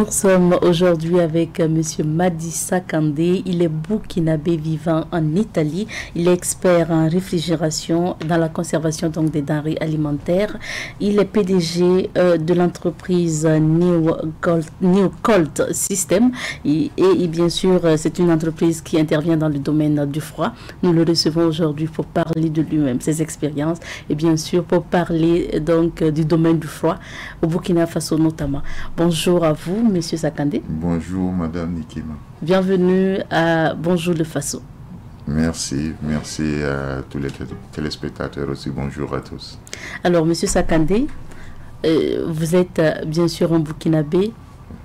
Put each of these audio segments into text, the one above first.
Nous sommes aujourd'hui avec Monsieur Madissa Kandé. Il est burkinabé vivant en Italie. Il est expert en réfrigération, dans la conservation donc des denrées alimentaires. Il est PDG de l'entreprise New Cold System. Et bien sûr, c'est une entreprise qui intervient dans le domaine du froid. Nous le recevons aujourd'hui pour parler de lui-même, ses expériences, et bien sûr pour parler donc du domaine du froid au Burkina Faso notamment. Bonjour à vous, Monsieur Sakandé. Bonjour, Madame Nikima. Bienvenue à Bonjour le Faso. Merci à tous les téléspectateurs aussi. Bonjour à tous. Alors, Monsieur Sakandé, vous êtes bien sûr un Burkinabé.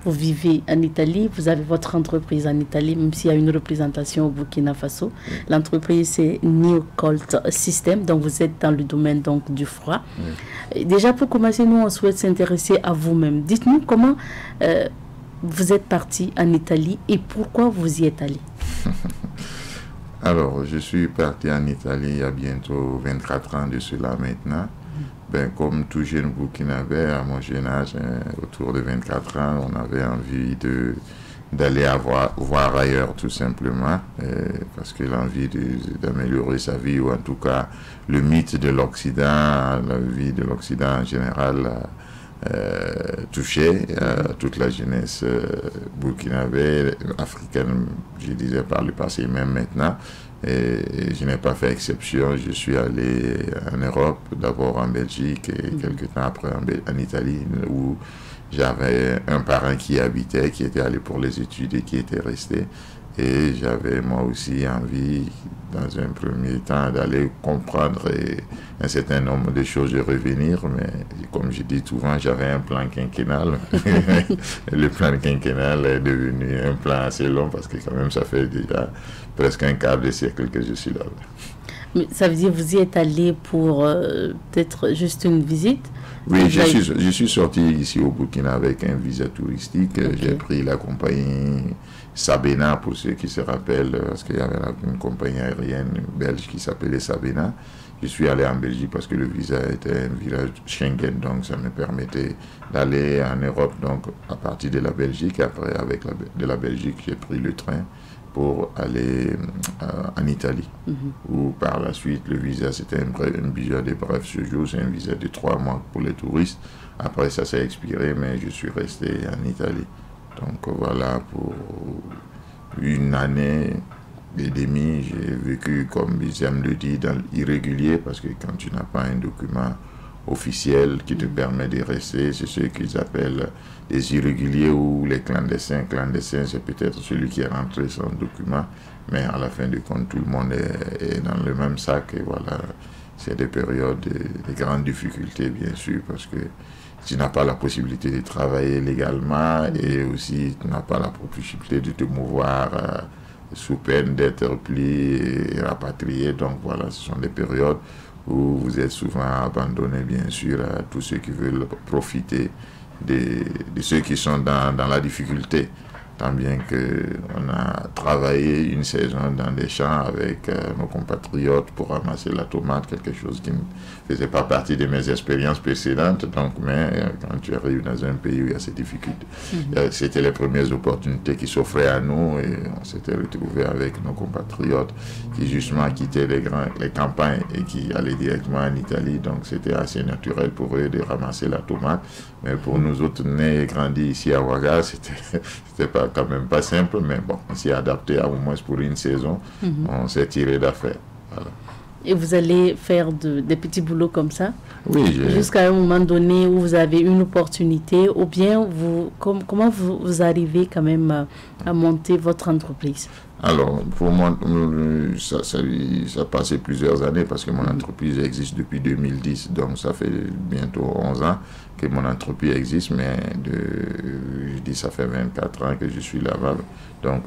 Vous vivez en Italie, vous avez votre entreprise en Italie, même s'il y a une représentation au Burkina Faso. Oui. L'entreprise, c'est New Cold System, donc vous êtes dans le domaine donc, du froid. Oui. Déjà, pour commencer, nous, on souhaite s'intéresser à vous-même. Dites-nous comment vous êtes parti en Italie et pourquoi vous y êtes allé. Alors, je suis parti en Italie il y a bientôt 24 ans de cela maintenant. Ben, comme tout jeune Burkinabé, à mon jeune âge, autour de 24 ans, on avait envie d'aller voir ailleurs tout simplement, parce que l'envie d'améliorer sa vie, ou en tout cas le mythe de l'Occident, la vie de l'Occident en général, touchait toute la jeunesse burkinabé, africaine, je disais par le passé, même maintenant. Et je n'ai pas fait exception. Je suis allé en Europe, d'abord en Belgique et quelques temps après en Italie, où j'avais un parent qui habitait, qui était allé pour les études et qui était resté. Et j'avais moi aussi envie, dans un premier temps, d'aller comprendre un certain nombre de choses, de revenir. Mais comme je dis souvent, j'avais un plan quinquennal. Le plan quinquennal est devenu un plan assez long parce que quand même ça fait déjà presque un quart de siècle que je suis là. Mais ça veut dire que vous y êtes allé pour peut-être juste une visite? Oui, je suis sorti ici au Burkina avec un visa touristique. Okay. J'ai pris la compagnie Sabena, pour ceux qui se rappellent, parce qu'il y avait une compagnie aérienne belge qui s'appelait Sabena. Je suis allé en Belgique parce que le visa était un village Schengen, donc ça me permettait d'aller en Europe, donc à partir de la Belgique. Après, de la Belgique, j'ai pris le train pour aller en Italie, où par la suite le visa c'était un visa de bref séjour, c'est un visa de 3 mois pour les touristes. Après ça s'est expiré, mais je suis resté en Italie. Donc voilà, pour une année et demie, j'ai vécu, comme j'aime le dire, dans l'irrégulier, parce que quand tu n'as pas un document officiel qui te permet de rester, c'est ce qu'ils appellent les irréguliers ou les clandestins. Clandestin, c'est peut-être celui qui est rentré sans document, mais à la fin du compte, tout le monde est dans le même sac. Et voilà, c'est des périodes de grandes difficultés, bien sûr, parce que tu n'as pas la possibilité de travailler légalement et aussi tu n'as pas la possibilité de te mouvoir sous peine d'être plié et rapatrié. Donc voilà, ce sont des périodes où vous êtes souvent abandonné, bien sûr, à tous ceux qui veulent profiter de ceux qui sont dans la difficulté. Tant bien qu'on a travaillé une saison dans des champs avec nos compatriotes pour ramasser la tomate, quelque chose qui ne faisait pas partie de mes expériences précédentes. Donc, mais quand tu arrives dans un pays où il y a ces difficultés, c'était les premières opportunités qui s'offraient à nous et on s'était retrouvés avec nos compatriotes qui justement quittaient les campagnes et qui allaient directement en Italie. Donc, c'était assez naturel pour eux de ramasser la tomate. Mais pour nous autres, nés et grandis ici à Ouaga, c'était pas quand même pas simple, mais bon, on s'y est adapté à au moins pour une saison. On s'est tiré d'affaire. Voilà. Et vous allez faire des petits boulots comme ça? Oui. Jusqu'à un moment donné où vous avez une opportunité, ou bien comment vous arrivez quand même à monter votre entreprise? Alors, pour moi, ça a passé plusieurs années parce que mon entreprise existe depuis 2010, donc ça fait bientôt 11 ans que mon entreprise existe, mais je dis ça fait 24 ans que je suis là-bas. Donc,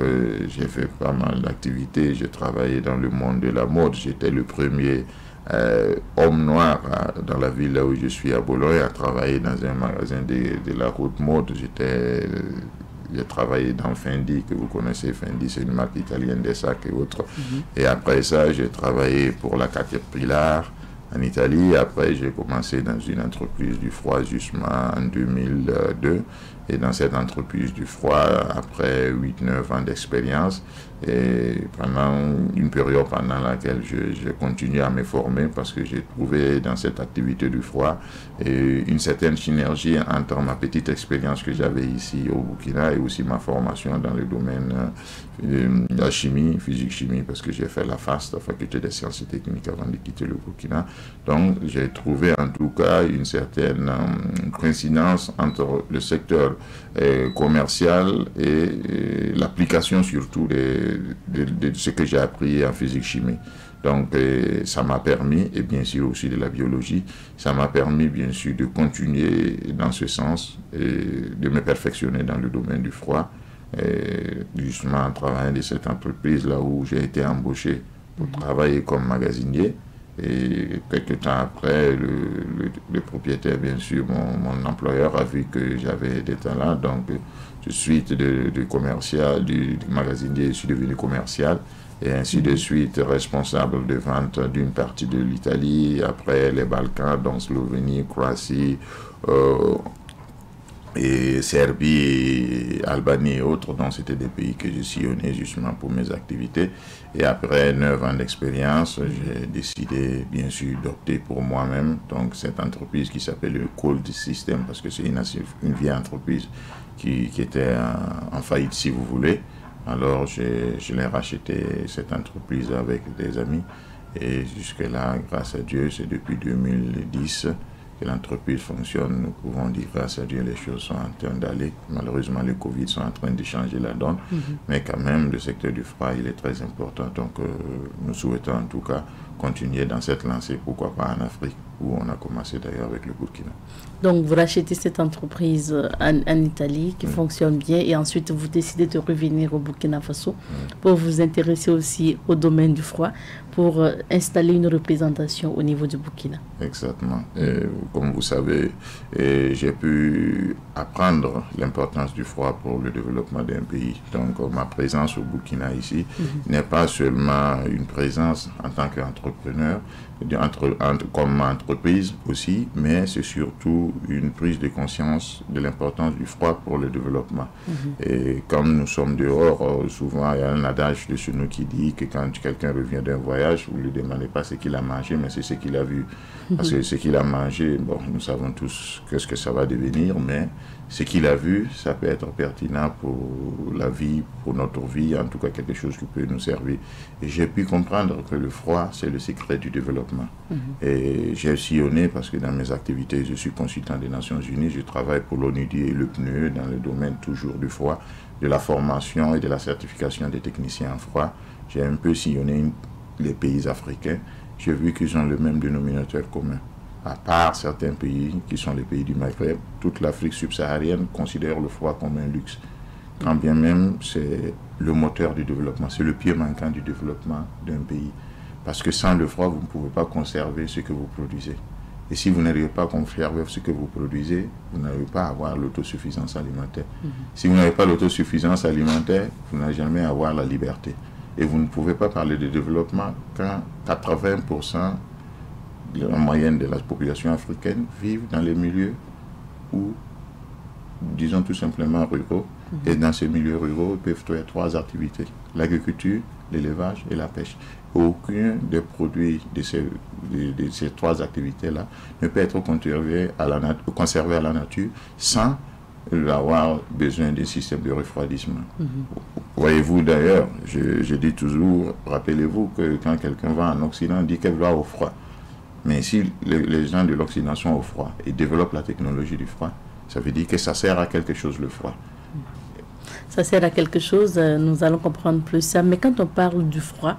j'ai fait pas mal d'activités, j'ai travaillé dans le monde de la mode, j'étais le premier homme noir dans la ville là où je suis à Bologne à travailler dans un magasin de la haute mode. J'ai travaillé dans Fendi, que vous connaissez. Fendi, c'est une marque italienne des sacs et autres. Et après ça, j'ai travaillé pour la Caterpillar en Italie. Après, j'ai commencé dans une entreprise du froid justement en 2002. Et dans cette entreprise du froid, après 8-9 ans d'expérience, et pendant une période pendant laquelle j'ai continué à me former, parce que j'ai trouvé dans cette activité du froid une certaine synergie entre ma petite expérience que j'avais ici au Burkina et aussi ma formation dans le domaine de la chimie, physique-chimie, parce que j'ai fait la FAST, la faculté des sciences et techniques, avant de quitter le Burkina. Donc j'ai trouvé en tout cas une certaine coïncidence entre le secteur commercial et l'application surtout de ce que j'ai appris en physique-chimie. Donc ça m'a permis, et bien sûr aussi de la biologie, ça m'a permis bien sûr de continuer dans ce sens et de me perfectionner dans le domaine du froid. Et justement en travaillant de cette entreprise là où j'ai été embauché pour travailler comme magasinier. Et quelques temps après, le propriétaire, bien sûr, mon employeur a vu que j'avais des talents. Donc, de suite du magasinier, je suis devenu commercial. Et ainsi de suite, responsable de vente d'une partie de l'Italie, après les Balkans, donc Slovénie, Croatie, et Serbie, Albanie et autres. Donc c'était des pays que je sillonnais justement pour mes activités. Et après 9 ans d'expérience, j'ai décidé bien sûr d'opter pour moi-même. Donc cette entreprise qui s'appelle le Cold System, parce que c'est une vieille entreprise qui était en faillite si vous voulez. Alors je l'ai racheté cette entreprise avec des amis. Et jusque-là, grâce à Dieu, c'est depuis 2010 que l'entreprise fonctionne. Nous pouvons dire grâce à Dieu, les choses sont en train d'aller. Malheureusement, les Covid sont en train de changer la donne. Mais quand même, le secteur du froid, il est très important. Donc, nous souhaitons en tout cas continuer dans cette lancée, pourquoi pas en Afrique, où on a commencé d'ailleurs avec le Burkina. Donc, vous rachetez cette entreprise en Italie qui fonctionne bien et ensuite vous décidez de revenir au Burkina Faso pour vous intéresser aussi au domaine du froid, pour installer une représentation au niveau du Burkina. Exactement. Et comme vous savez, j'ai pu apprendre l'importance du froid pour le développement d'un pays. Donc, ma présence au Burkina ici n'est pas seulement une présence en tant qu'entrepreneur, comme entreprise aussi, mais c'est surtout une prise de conscience de l'importance du froid pour le développement. Et comme nous sommes dehors, souvent il y a un adage de chez nous qui dit que quand quelqu'un revient d'un voyage, vous ne lui demandez pas ce qu'il a mangé, mais c'est ce qu'il a vu. Parce que ce qu'il a mangé, bon, nous savons tous ce que ça va devenir, mais ce qu'il a vu, ça peut être pertinent pour la vie, pour notre vie, en tout cas quelque chose qui peut nous servir. Et j'ai pu comprendre que le froid, c'est le secret du développement. Et j'ai sillonné parce que dans mes activités, je suis consultant des Nations Unies, je travaille pour l'ONUDI et le PNUE dans le domaine toujours du froid, de la formation et de la certification des techniciens en froid. J'ai un peu sillonné les pays africains. J'ai vu qu'ils ont le même dénominateur commun. À part certains pays qui sont les pays du Maghreb, toute l'Afrique subsaharienne considère le froid comme un luxe. Quand bien même c'est le moteur du développement, c'est le pied manquant du développement d'un pays. Parce que sans le froid, vous ne pouvez pas conserver ce que vous produisez. Et si vous n'arrivez pas à conserver ce que vous produisez, vous n'arrivez pas à avoir l'autosuffisance alimentaire. Si vous n'avez pas l'autosuffisance alimentaire, vous n'allez jamais avoir la liberté. Et vous ne pouvez pas parler de développement quand 80% la moyenne de la population africaine vivent dans les milieux où, disons tout simplement ruraux, et dans ces milieux ruraux, ils peuvent trouver 3 activités: l'agriculture, l'élevage et la pêche. Aucun des produits de ces 3 activités-là ne peut être conservé à la nature sans avoir besoin d'un système de refroidissement. Voyez-vous d'ailleurs, je dis toujours, rappelez-vous que quand quelqu'un va en Occident, on dit qu'il va au froid. Mais si les gens de l'Occident sont au froid et développent la technologie du froid, ça veut dire que ça sert à quelque chose le froid. Ça sert à quelque chose, nous allons comprendre plus ça. Mais quand on parle du froid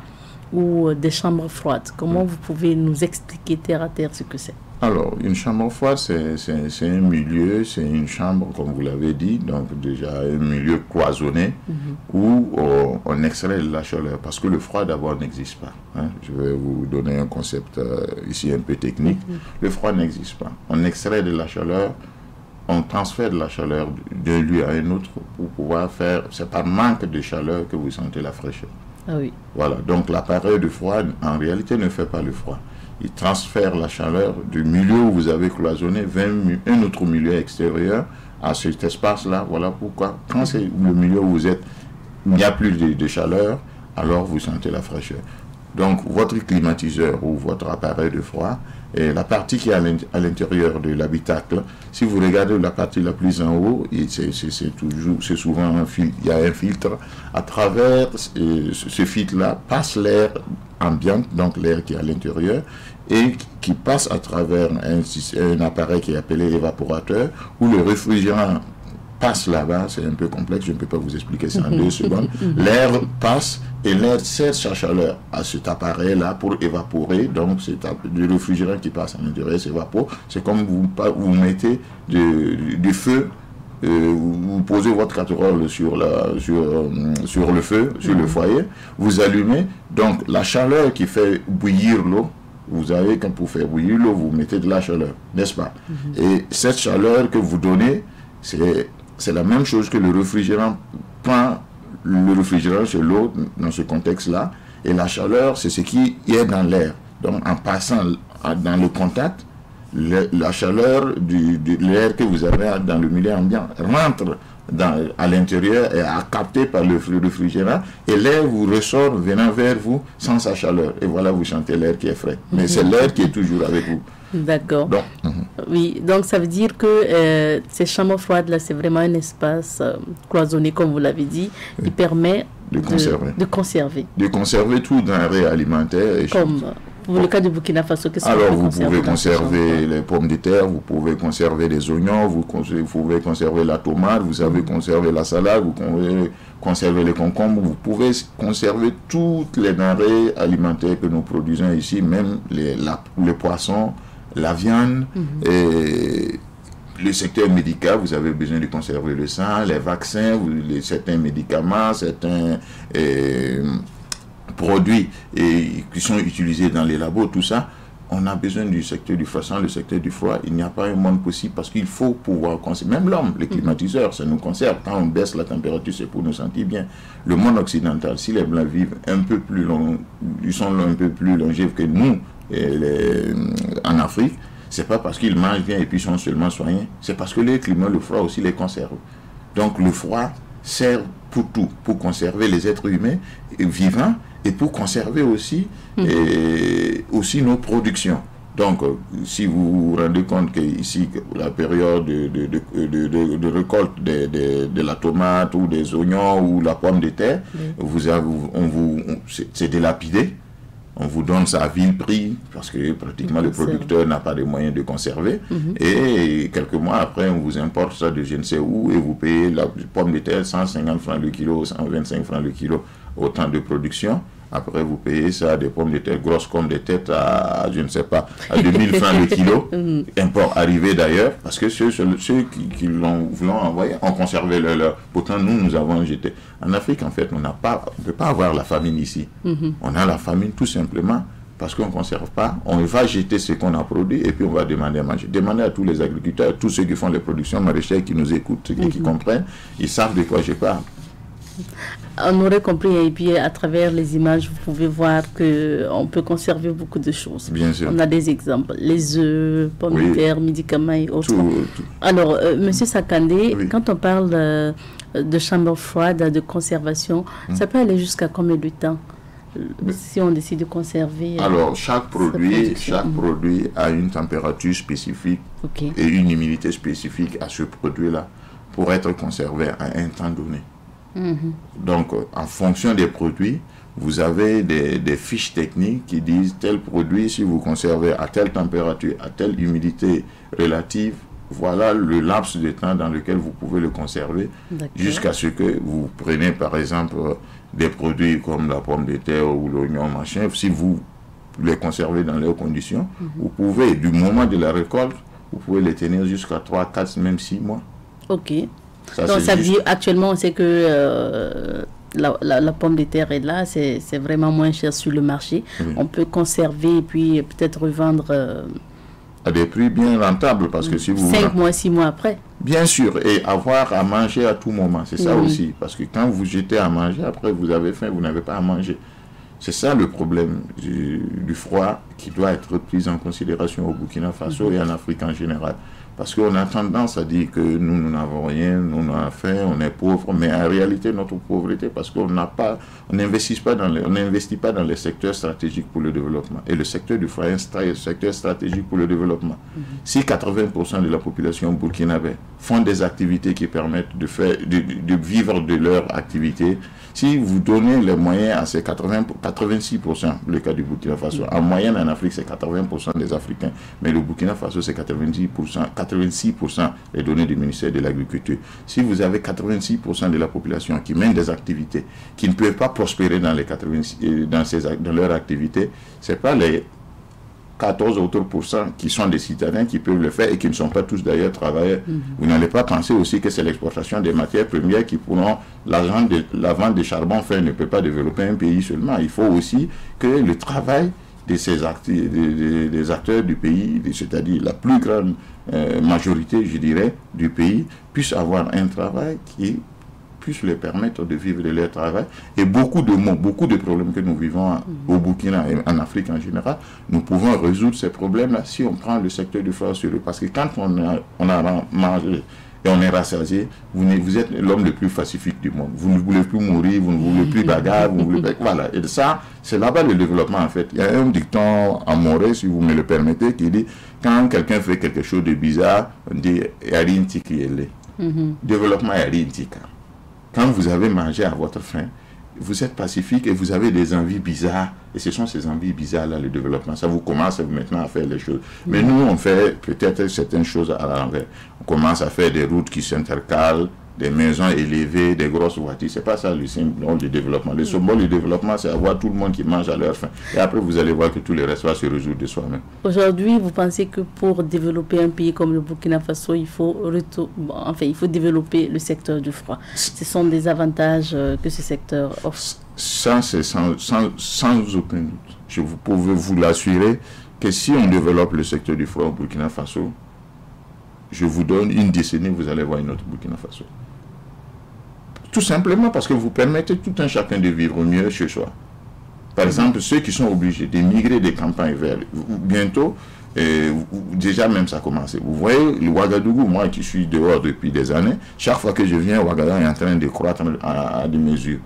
ou des chambres froides, comment vous pouvez nous expliquer terre à terre ce que c'est? Alors, une chambre froide, c'est un milieu, c'est une chambre, comme vous l'avez dit, donc déjà un milieu cloisonné où on extrait de la chaleur, parce que le froid d'abord n'existe pas. Je vais vous donner un concept ici un peu technique. Le froid n'existe pas. On extrait de la chaleur, on transfère de la chaleur d'un lieu à un autre pour pouvoir faire, c'est par manque de chaleur que vous sentez la fraîcheur. Ah oui. Voilà, donc l'appareil de froid en réalité ne fait pas le froid. Il transfère la chaleur du milieu où vous avez cloisonné vers un autre milieu extérieur à cet espace-là. Voilà pourquoi, quand c'est le milieu où vous êtes, il n'y a plus de chaleur, alors vous sentez la fraîcheur. Donc, votre climatiseur ou votre appareil de froid, et la partie qui est à l'intérieur de l'habitacle, si vous regardez la partie la plus en haut, c'est souvent un filtre, il y a un filtre. À travers ce filtre-là passe l'air ambiant, donc l'air qui est à l'intérieur, et qui passe à travers un appareil qui est appelé évaporateur, où le réfrigérant passe là-bas. C'est un peu complexe, je ne peux pas vous expliquer ça en 2 secondes. L'air passe et l'air sert sa chaleur à cet appareil-là pour évaporer. Donc, c'est du réfrigérant qui passe à l'intérieur, s'évapore. C'est comme vous mettez du feu, vous posez votre casserole sur le feu, sur le foyer, vous allumez. Donc, la chaleur qui fait bouillir l'eau, vous avez, quand pour faire bouillir l'eau, vous mettez de la chaleur, n'est-ce pas? Et cette chaleur que vous donnez, c'est la même chose que le réfrigérant prend le réfrigérant sur l'eau dans ce contexte-là. Et la chaleur, c'est ce qui est dans l'air. Donc, en passant dans le contact, la chaleur de l'air que vous avez dans le milieu ambiant rentre à l'intérieur et est capté par le réfrigérant. Et l'air vous ressort venant vers vous sans sa chaleur. Et voilà, vous sentez l'air qui est frais. Mais c'est l'air qui est toujours avec vous. D'accord. Oui, donc ça veut dire que ces chambres froides-là, c'est vraiment un espace cloisonné, comme vous l'avez dit, qui permet de conserver. De conserver tout denrées alimentaires. Comme pour le cas du Burkina Faso, qu'est-ce alors, vous pouvez conserver les pommes de terre, vous pouvez conserver les oignons, vous pouvez conserver la tomate, vous savez conserver la salade, vous pouvez conserver les concombres, vous pouvez conserver toutes les denrées alimentaires que nous produisons ici, même les poissons, la viande, et le secteur médical, vous avez besoin de conserver le sang, les vaccins, certains médicaments, certains produits qui sont utilisés dans les labos, tout ça. On a besoin du secteur du froid. Sans le secteur du froid, il n'y a pas un monde possible parce qu'il faut pouvoir conserver. Même l'homme, les climatiseurs, ça nous conserve. Quand on baisse la température, c'est pour nous sentir bien. Le monde occidental, si les Blancs vivent un peu plus long, ils sont un peu plus longévres que nous en Afrique, c'est pas parce qu'ils mangent bien et puis sont seulement soignés. C'est parce que le climat, le froid aussi les conserve. Donc le froid sert pour tout, pour conserver les êtres humains vivants et pour conserver aussi, nos productions. Donc, si vous vous rendez compte qu'ici, la période de récolte de la tomate ou des oignons ou la pomme de terre, c'est délapidé. On vous donne ça à vil prix parce que pratiquement le producteur n'a pas de moyens de conserver. Et quelques mois après, on vous importe ça de je ne sais où et vous payez la pomme de terre 150 francs le kilo, 125 francs le kilo, autant de production. Après, vous payez ça des pommes de terre grosses comme des têtes à je ne sais pas, à 2000 francs le kilo. Import arrivé d'ailleurs, parce que ceux qui l'ont envoyé ont conservé leur. Pourtant, nous avons jeté. En Afrique, en fait, on ne peut pas avoir la famine ici. On a la famine tout simplement parce qu'on ne conserve pas. On va jeter ce qu'on a produit et puis on va demander à manger. Demandez à tous les agriculteurs, tous ceux qui font les productions maraîchères, qui nous écoutent et qui comprennent, ils savent de quoi je parle. On aurait compris, et puis à travers les images, vous pouvez voir qu'on peut conserver beaucoup de choses. Bien sûr. On a des exemples, les œufs, pommes de terre, médicaments et autres. Tout. Alors, Monsieur Sakandé, quand on parle de chambre froide, de conservation, ça peut aller jusqu'à combien de temps si on décide de conserver? Alors, chaque produit a une température spécifique et une humidité spécifique à ce produit-là pour être conservé à un temps donné. Donc, en fonction des produits, vous avez des fiches techniques qui disent tel produit, si vous conservez à telle température, à telle humidité relative, voilà le laps de temps dans lequel vous pouvez le conserver jusqu'à ce que vous preniez par exemple des produits comme la pomme de terre ou l'oignon, machin. Si vous les conservez dans leurs conditions, vous pouvez, du moment de la récolte, vous pouvez les tenir jusqu'à 3, 4, même 6 mois. Ok. Donc ça veut dire actuellement on sait que la pomme de terre est là, c'est vraiment moins cher sur le marché. On peut conserver et puis peut-être revendre à des prix bien rentables parce que si vous 5 mois, 6 mois après. Bien sûr, et avoir à manger à tout moment, c'est ça aussi. Parce que quand vous jetez à manger, après vous avez faim, vous n'avez pas à manger. C'est ça le problème du froid qui doit être pris en considération au Burkina Faso et en Afrique en général. Parce qu'on a tendance à dire que nous n'avons rien, nous n'avons faim, on est pauvre, mais en réalité, notre pauvreté, parce qu'on n'investit pas dans les secteurs stratégiques pour le développement. Et le secteur du foyer est un secteur stratégique pour le développement. Si 80% de la population burkinabé font des activités qui permettent de vivre de leur activité, si vous donnez les moyens à ces 86%, le cas du Burkina Faso, en moyenne en Afrique, c'est 80% des Africains, mais le Burkina Faso, c'est 86% les données du ministère de l'Agriculture. Si vous avez 86% de la population qui mène des activités, qui ne peuvent pas prospérer dans leur activité, ce n'est pas les 14 autres pourcents qui sont des citadins qui peuvent le faire et qui ne sont pas tous d'ailleurs travailleurs. Vous n'allez pas penser aussi que c'est l'exportation des matières premières qui pourront, la vente de charbon fait ne peut pas développer un pays seulement. Il faut aussi que le travail de ces des acteurs du pays, c'est-à-dire la plus grande majorité, je dirais, du pays, puisse avoir un travail qui puisse leur permettre de vivre de leur travail. Et beaucoup de problèmes que nous vivons au Burkina et en Afrique en général, nous pouvons résoudre ces problèmes-là si on prend le secteur du foie sur eux. Parce que quand on a mangé et on est rassasié, vous êtes l'homme le plus pacifique du monde. Vous ne voulez plus mourir, vous ne voulez plus bagarre, vous ne voulez pas... Voilà. Et ça, c'est là-bas le développement, en fait. Il y a un dicton en moré, si vous me le permettez, qui dit, quand quelqu'un fait quelque chose de bizarre, on dit, Yarin Tiki Ele. Développement Yarin Tika. Quand vous avez mangé à votre faim, vous êtes pacifique et vous avez des envies bizarres. Et ce sont ces envies bizarres-là, le développement. Ça vous commence maintenant à faire les choses. Mais nous, on fait peut-être certaines choses à l'envers. On commence à faire des routes qui s'intercalent, des maisons élevées, des grosses voitures. Ce n'est pas ça le symbole du développement. Le symbole du développement, c'est avoir tout le monde qui mange à leur faim. Et après, vous allez voir que tout le reste va se résoudre de soi-même. Aujourd'hui, vous pensez que pour développer un pays comme le Burkina Faso, il faut développer le secteur du froid. Ce sont des avantages que ce secteur offre. Ça, c'est sans aucun doute. Je peux vous l'assurer que si on développe le secteur du froid au Burkina Faso, je vous donne une décennie, vous allez voir une autre Burkina Faso. Tout simplement parce que vous permettez tout un chacun de vivre mieux chez soi. Par exemple, ceux qui sont obligés d'émigrer des campagnes vers bientôt, déjà même ça a commencé. Vous voyez, le Ouagadougou, moi qui suis dehors depuis des années, chaque fois que je viens, Ouagadougou est en train de croître à des mesures.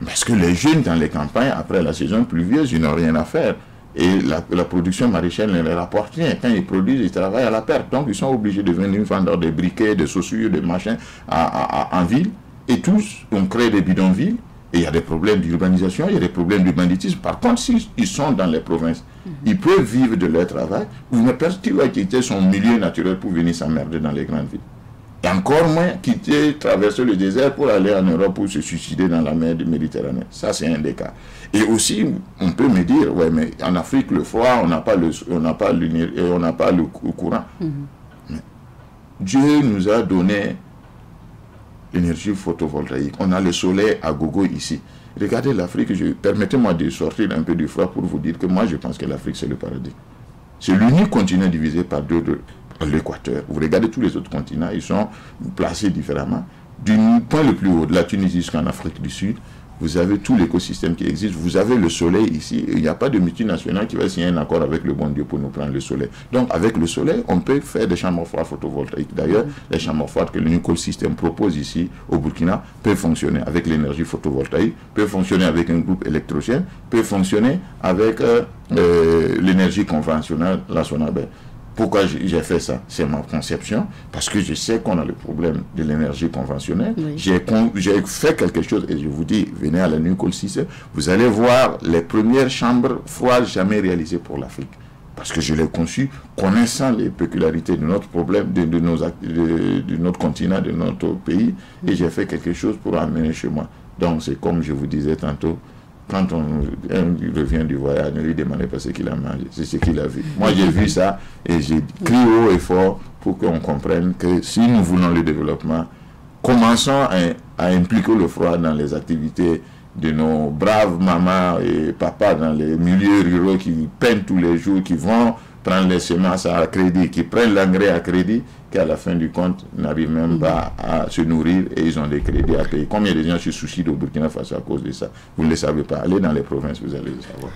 Parce que les jeunes dans les campagnes, après la saison pluvieuse, ils n'ont rien à faire. Et la production maraîchère ne leur apporte rien. Quand ils produisent, ils travaillent à la perte. Donc, ils sont obligés de venir vendre des briquets, des chaussures, des machins en ville. Et tous, on crée des bidonvilles. Et il y a des problèmes d'urbanisation, il y a des problèmes de banditisme. Par contre, s'ils sont dans les provinces, ils peuvent vivre de leur travail. Ou une personne qui va quitter son milieu naturel pour venir s'emmerder dans les grandes villes. Et encore moins quitter, traverser le désert pour aller en Europe pour se suicider dans la mer de Méditerranée. Ça, c'est un des cas. Et aussi, on peut me dire, ouais, mais en Afrique, le froid, on n'a pas le courant. Mais Dieu nous a donné l'énergie photovoltaïque. On a le soleil à gogo ici. Regardez l'Afrique, permettez-moi de sortir un peu du froid pour vous dire que moi, je pense que l'Afrique, c'est le paradis. C'est l'unique continent divisé par l'équateur. Vous regardez tous les autres continents, ils sont placés différemment. Du point le plus haut, de la Tunisie jusqu'en Afrique du Sud, vous avez tout l'écosystème qui existe. Vous avez le soleil ici. Il n'y a pas de multinationale qui va signer un accord avec le bon Dieu pour nous prendre le soleil. Donc, avec le soleil, on peut faire des chambres froides photovoltaïques. D'ailleurs, les chambres froides que le Nicole System propose ici au Burkina peuvent fonctionner avec l'énergie photovoltaïque, peuvent fonctionner avec un groupe électrogène, peuvent fonctionner avec l'énergie conventionnelle, la Sonabel. Pourquoi j'ai fait ça? C'est ma conception, parce que je sais qu'on a le problème de l'énergie conventionnelle. Oui. J'ai fait quelque chose, et je vous dis, venez à la Nicole System, vous allez voir les premières chambres froides jamais réalisées pour l'Afrique. Parce que je l'ai conçu, connaissant les peculiarités de notre problème, de notre continent, de notre pays, et j'ai fait quelque chose pour amener chez moi. Donc c'est comme je vous disais tantôt, quand on revient du voyage, ne lui demandez pas ce qu'il a mangé, c'est ce qu'il a vu. Moi, j'ai vu ça et j'ai crié haut et fort pour qu'on comprenne que si nous voulons le développement, commençons à impliquer le froid dans les activités de nos braves mamans et papas dans les milieux ruraux qui peinent tous les jours, qui vont prendre les semences à crédit, qui prennent l'engrais à crédit qu'à la fin du compte, n'arrivent même pas à se nourrir et ils ont des crédits à payer. Combien de gens se suicident au Burkina Faso à cause de ça? Vous ne le savez pas. Allez dans les provinces, vous allez le savoir.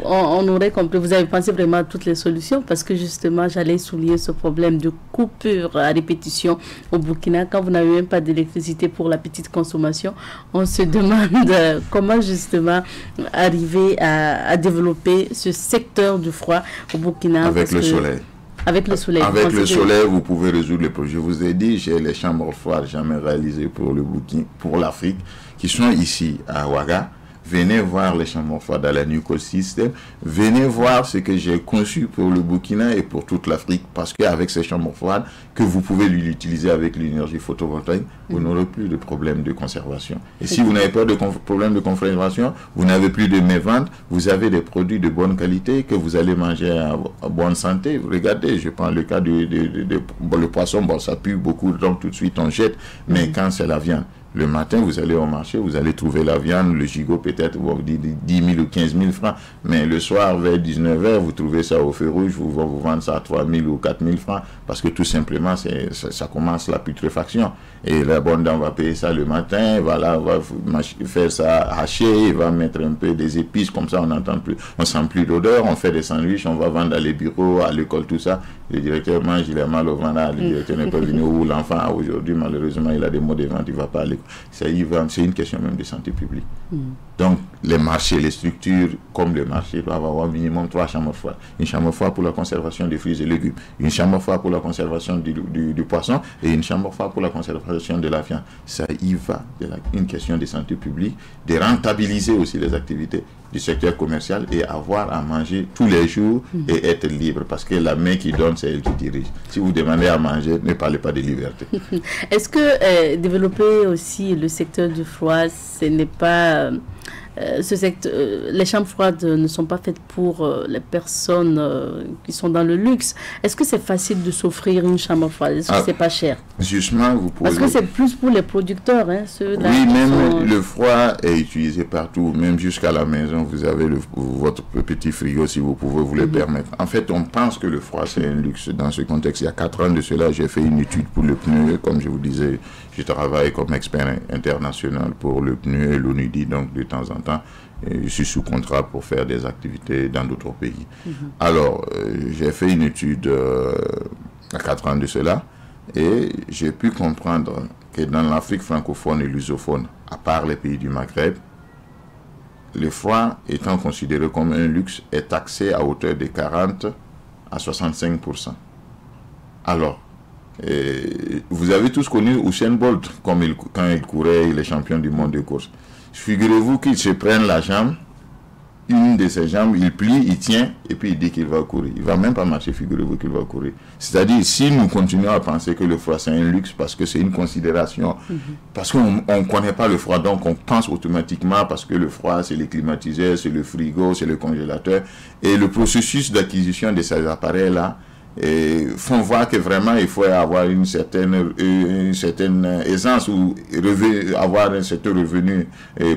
On aurait compris, vous avez pensé vraiment à toutes les solutions, parce que justement j'allais souligner ce problème de coupure à répétition au Burkina. Quand vous n'avez même pas d'électricité pour la petite consommation, on se demande comment justement arriver à développer ce secteur du froid au Burkina. Avec le soleil. Avec le soleil. Avec le soleil, vous pouvez résoudre les problèmes. Je vous ai dit, j'ai les chambres froides jamais réalisées pour le Burkina, pour l'Afrique, qui sont ici à Ouaga. Venez voir les chambres froides à la Nucol System. Venez voir ce que j'ai conçu pour le Burkina et pour toute l'Afrique. Parce qu'avec ces chambres froides, que vous pouvez l'utiliser avec l'énergie photovoltaïque, vous n'aurez plus de problème de conservation. Et si vous n'avez pas de problème de conservation, vous n'avez plus de mévente, vous avez des produits de bonne qualité que vous allez manger à bonne santé. Regardez, je prends le cas le poisson, bon, ça pue beaucoup, donc tout de suite on jette. Mais quand c'est la viande, le matin, vous allez au marché, vous allez trouver la viande, le gigot peut-être, vous dites 10 000 ou 15 000 francs. Mais le soir, vers 19 h, vous trouvez ça au feu rouge, vous vendez ça à 3 000 ou 4 000 francs. Parce que tout simplement, ça commence la putréfaction. Et la bonne dame va payer ça le matin, voilà, va faire ça haché, il va mettre un peu des épices, comme ça on sent plus d'odeur, on fait des sandwichs, on va vendre à les bureaux, à l'école, tout ça. Le directeur mange, il a mal au ventre, le directeur n'est pas venu, ou l'enfant, aujourd'hui, malheureusement, il a des maux de ventre, il ne va pas à l'école. C'est une question même de santé publique. Donc, les marchés, les structures, comme le marché, doivent avoir minimum 3 chambres froides. Une chambre froide pour la conservation des fruits et légumes, une chambre froide pour la conservation du poisson et une chambre froide pour la conservation de la viande. Ça y va, une question de santé publique, de rentabiliser aussi les activités du secteur commercial et avoir à manger tous les jours et être libre, parce que la main qui donne, c'est elle qui dirige. Si vous demandez à manger, ne parlez pas de liberté. Est-ce que développer aussi le secteur du froid, ce n'est pas... les chambres froides ne sont pas faites pour les personnes qui sont dans le luxe. Est-ce que c'est facile de s'offrir une chambre froide? Est-ce que c'est pas cher? Justement, vous pouvez... Parce que c'est plus pour les producteurs. Hein, oui, même le froid est utilisé partout, même jusqu'à la maison. Vous avez votre petit frigo si vous pouvez vous le permettre. En fait, on pense que le froid c'est un luxe dans ce contexte. Il y a 4 ans de cela, j'ai fait une étude pour le pneu. Comme je vous disais, je travaille comme expert international pour le pneu et l'ONUDI, donc de temps en temps. Et je suis sous contrat pour faire des activités dans d'autres pays. Alors, j'ai fait une étude à 4 ans de cela et j'ai pu comprendre que dans l'Afrique francophone et lusophone, à part les pays du Maghreb, le froid étant considéré comme un luxe est taxé à hauteur de 40 à 65%. Alors, vous avez tous connu Usain Bolt quand il courait, il est champion du monde de course. Figurez-vous qu'il se prenne la jambe, une de ses jambes, il plie, il tient, et puis il dit qu'il va courir. Il ne va même pas marcher, figurez-vous qu'il va courir. C'est-à-dire, si nous continuons à penser que le froid c'est un luxe, parce que c'est une considération, parce qu'on ne connaît pas le froid, donc on pense automatiquement, parce que le froid c'est les climatiseurs, c'est le frigo, c'est le congélateur, et le processus d'acquisition de ces appareils-là, et font voir que vraiment il faut avoir une certaine aisance ou avoir un certain revenu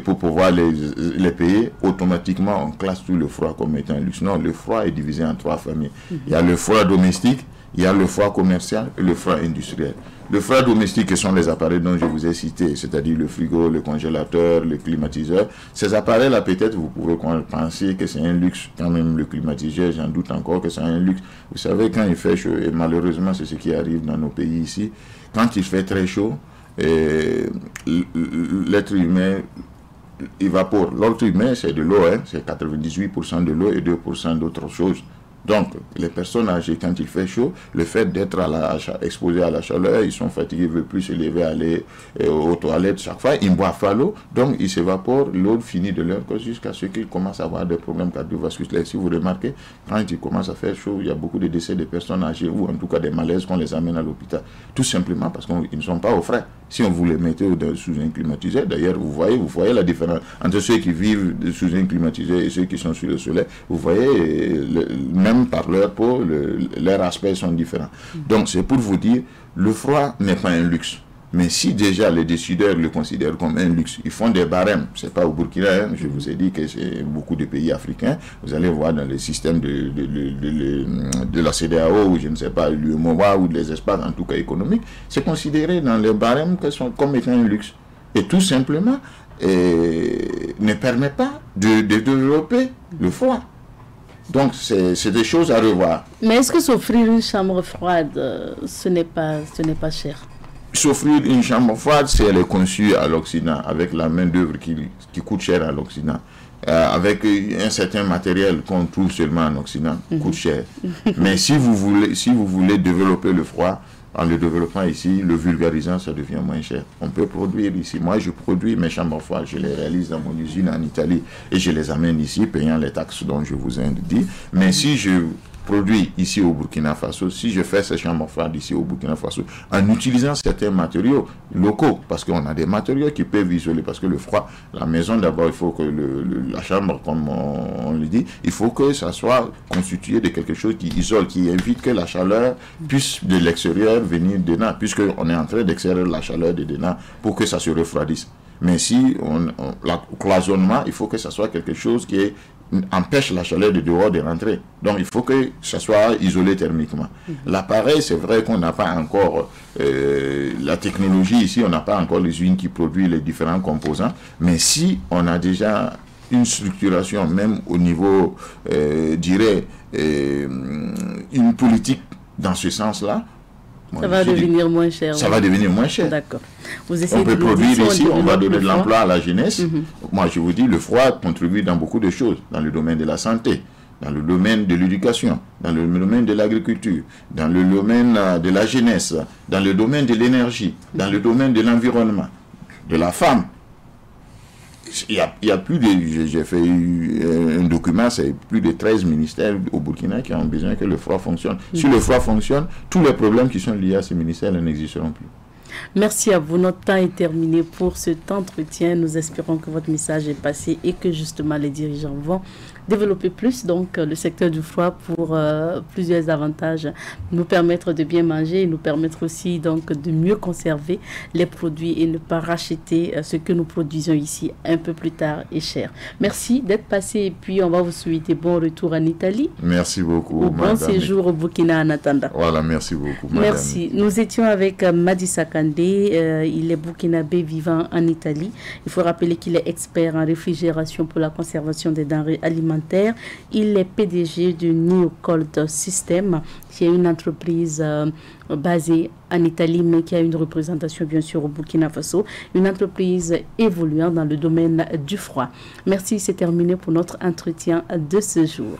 pour pouvoir les payer. Automatiquement on classe tout le froid comme étant un luxe. Non, le froid est divisé en 3 familles. Il y a le froid domestique, il y a le froid commercial et le froid industriel. Le froid domestique, ce sont les appareils dont je vous ai cité, c'est-à-dire le frigo, le congélateur, le climatiseur. Ces appareils-là, peut-être, vous pouvez penser que c'est un luxe. Quand même, le climatiseur, j'en doute encore que c'est un luxe. Vous savez, quand il fait chaud, et malheureusement, c'est ce qui arrive dans nos pays ici, quand il fait très chaud, l'être humain évapore. L'être humain, c'est de l'eau, hein, c'est 98% de l'eau et 2% d'autres choses. Donc, les personnes âgées, quand il fait chaud, le fait d'être exposé à la chaleur, ils sont fatigués, ils ne veulent plus se lever, aller aux toilettes chaque fois, ils boivent pas l'eau, donc ils s'évaporent, l'eau finit de leur corps jusqu'à ce qu'ils commencent à avoir des problèmes cardiovasculaires. Si vous remarquez, quand il commence à faire chaud, il y a beaucoup de décès de personnes âgées, ou en tout cas des malaises qu'on les amène à l'hôpital. Tout simplement parce qu'ils ne sont pas au frais. Si on vous les mettait sous un climatiseur, d'ailleurs, vous voyez la différence entre ceux qui vivent sous un climatiseur et ceux qui sont sous le soleil, vous voyez, même par leur peau, leurs aspects sont différents. Donc, c'est pour vous dire, le froid n'est pas un luxe. Mais si déjà les décideurs le considèrent comme un luxe, ils font des barèmes. C'est pas au Burkina, hein, je vous ai dit que c'est beaucoup de pays africains. Vous allez voir dans le système de la CEDEAO, ou je ne sais pas, l'UEMOA ou les espaces en tout cas économiques, c'est considéré dans les barèmes comme étant un luxe. Et tout simplement, ne permet pas de développer le froid. Donc, c'est des choses à revoir. Mais est-ce que s'offrir une chambre froide, ce n'est pas cher? S'offrir une chambre froide, si elle est conçue à l'Occident, avec la main-d'œuvre qui coûte cher à l'Occident, avec un certain matériel qu'on trouve seulement en Occident, coûte cher. Mais si vous voulez développer le froid, en le développant ici, le vulgarisant, ça devient moins cher. On peut produire ici. Moi, je produis mes chambres froides, je les réalise dans mon usine en Italie et je les amène ici, payant les taxes dont je vous ai dit. Mais si je produit ici au Burkina Faso, si je fais ces chambres froides ici au Burkina Faso, en utilisant certains matériaux locaux, parce qu'on a des matériaux qui peuvent isoler, parce que le froid, la maison d'abord, il faut que la chambre, comme on le dit, il faut que ça soit constitué de quelque chose qui isole, qui évite que la chaleur puisse de l'extérieur venir dedans, puisqu'on est en train d'extraire la chaleur de dedans pour que ça se refroidisse. Mais si le cloisonnement, il faut que ça soit quelque chose qui empêche la chaleur de dehors de rentrer. Donc il faut que ça soit isolé thermiquement. L'appareil, c'est vrai qu'on n'a pas encore la technologie ici, on n'a pas encore les usines qui produisent les différents composants, mais si on a déjà une structuration, même au niveau, dirais, une politique dans ce sens-là, ça va devenir moins cher. Ça va devenir moins cher. D'accord. On peut produire ici, on va donner de l'emploi à la jeunesse. Moi, je vous dis, le froid contribue dans beaucoup de choses, dans le domaine de la santé, dans le domaine de l'éducation, dans le domaine de l'agriculture, dans le domaine de la jeunesse, dans le domaine de l'énergie, dans le domaine de l'environnement, de la femme. Il y a plus de... J'ai fait un document, c'est plus de 13 ministères au Burkina qui ont besoin que le froid fonctionne. Si le froid fonctionne, tous les problèmes qui sont liés à ces ministères n'existeront plus. Merci à vous. Notre temps est terminé pour cet entretien. Nous espérons que votre message est passé et que justement les dirigeants vont développer plus donc le secteur du froid pour plusieurs avantages, nous permettre de bien manger et nous permettre aussi donc de mieux conserver les produits et ne pas racheter ce que nous produisons ici un peu plus tard et cher. Merci d'être passé et puis on va vous souhaiter bon retour en Italie. Merci beaucoup. Bon séjour au Burkina en attendant. Voilà, merci beaucoup. Madame. Merci. Nous étions avec Madissa Kandé, il est burkinabé vivant en Italie. Il faut rappeler qu'il est expert en réfrigération pour la conservation des denrées alimentaires. Il est PDG du New Cold System, qui est une entreprise basée en Italie, mais qui a une représentation bien sûr au Burkina Faso, une entreprise évoluant dans le domaine du froid. Merci, c'est terminé pour notre entretien de ce jour.